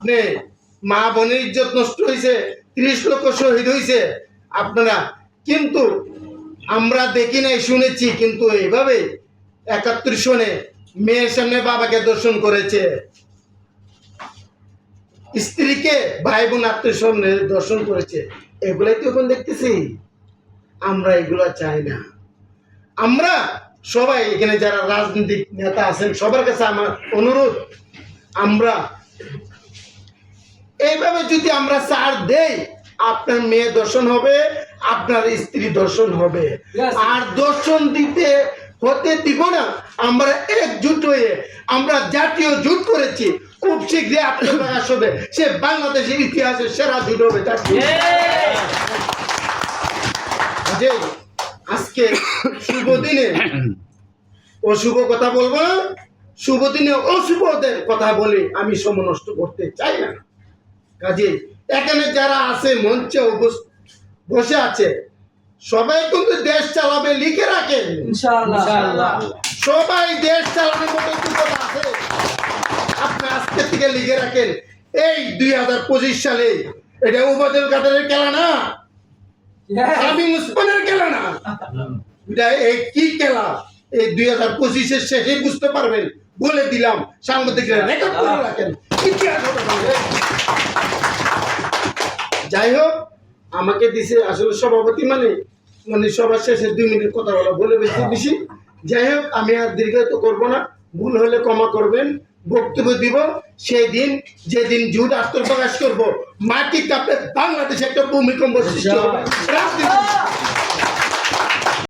আপনি মা বোনের ইজ্জত নষ্ট হয়েছে, 30 লক্ষ শহীদ হয়েছে আপনারা, কিন্তু আমরা দেখি নাই শুনেছি, কিন্তু এইভাবে 71 সনে মেয়ের সামনে বাবাকে দর্শন করেছে, স্ত্রীকে ভাই বোন আত্মীয় স্বজনে দর্শন করেছে। এগুলাই তো এখন দেখতেছি। আমরা এগুলা চাই না। আমরা সবাই এখানে যারা রাজনৈতিক নেতা আছেন সবার কাছে আমার অনুরোধ, আমরা এইভাবে যদি আমরা ছাড় দেই, আপনার মেয়ে দর্শন হবে, আপনার স্ত্রী দর্শন হবে, আর দর্শন হতে দিব না। আমরা একজুট হয়ে আমরা জাতীয় জোট করেছি, খুব শীঘ্রই আপনার প্রকাশ হবে, সে বাংলাদেশের ইতিহাসের সেরা জোট হবে। যে আজকে শুভ দিনে অশুভ কথা বলবো না, শুভ দিনে অশুভদের কথা বলে আমি সময় নষ্ট করতে চাই না। কাজে এখানে যারা আছে মঞ্চে বসে আছে সবাই কিন্তু দেশ চালাবে, লিখে রাখেন ইনশাআল্লাহ। সবাই দেশ চালানোর মতো যোগ্যতা আছে। আপনি আজকে থেকে লিখে রাখেন, এই 2025 সালে এটা উবাদুল কাদেরের খেলা না, আমি উসমানের খেলা না, এটা এই কি খেলা, এই 2025-এর শেষে বুঝতে পারবেন। বলে দিলাম, সাংবাদিকরা রেকর্ড করে রাখেন, ইতিহাস হতে পারবে। যাই হোক, আমাকে দিছে আসলে সভাপতি মানে সবার শেষে 2 মিনিট কথা বলে বেশি। যাই হোক, আমি আর দীর্ঘায়িত করবো না, ভুল হলে ক্ষমা করবেন। বক্তব্য দিব সেই দিন, যেদিন জুট আত্মপ্রকাশ করবো, মাটি কাঁপে বাংলাদেশে একটা ভূমিকম্প সৃষ্টি হবে।